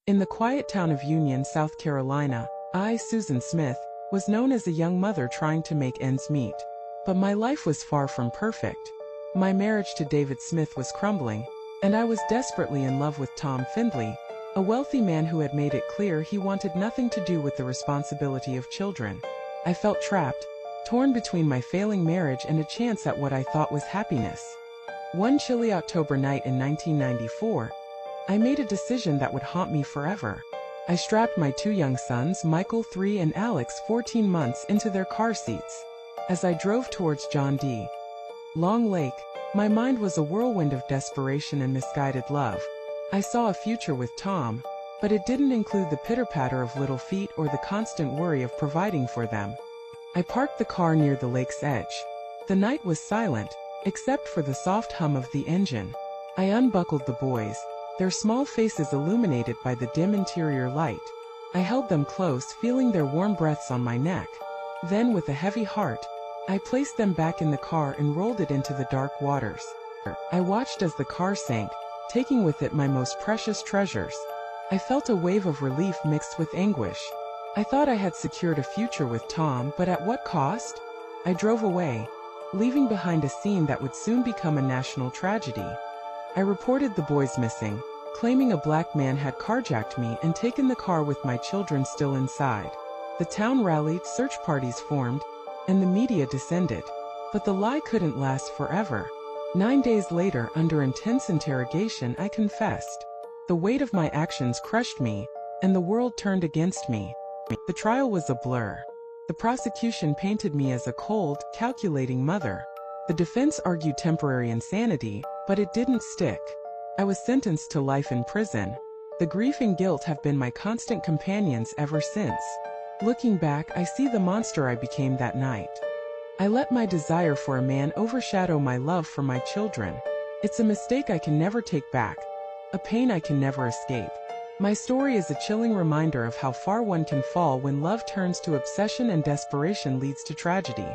In the quiet town of Union, South Carolina, I, Susan Smith, was known as a young mother trying to make ends meet. But my life was far from perfect. My marriage to David Smith was crumbling, and I was desperately in love with Tom Findley, a wealthy man who had made it clear he wanted nothing to do with the responsibility of children. I felt trapped, torn between my failing marriage and a chance at what I thought was happiness. One chilly October night in 1994, I made a decision that would haunt me forever. I strapped my two young sons, Michael 3 and Alex 14 months, into their car seats. As I drove towards John D. Long Lake, my mind was a whirlwind of desperation and misguided love. I saw a future with Tom, but it didn't include the pitter-patter of little feet or the constant worry of providing for them. I parked the car near the lake's edge. The night was silent, except for the soft hum of the engine. I unbuckled the boys, their small faces illuminated by the dim interior light. I held them close, feeling their warm breaths on my neck. Then, with a heavy heart, I placed them back in the car and rolled it into the dark waters. I watched as the car sank, taking with it my most precious treasures. I felt a wave of relief mixed with anguish. I thought I had secured a future with Tom, but at what cost? I drove away, leaving behind a scene that would soon become a national tragedy. I reported the boys missing, claiming a black man had carjacked me and taken the car with my children still inside. The town rallied, search parties formed, and the media descended. But the lie couldn't last forever. 9 days later, under intense interrogation, I confessed. The weight of my actions crushed me, and the world turned against me. The trial was a blur. The prosecution painted me as a cold, calculating mother. The defense argued temporary insanity, but it didn't stick. I was sentenced to life in prison. The grief and guilt have been my constant companions ever since. Looking back, I see the monster I became that night. I let my desire for a man overshadow my love for my children. It's a mistake I can never take back, a pain I can never escape. My story is a chilling reminder of how far one can fall when love turns to obsession and desperation leads to tragedy.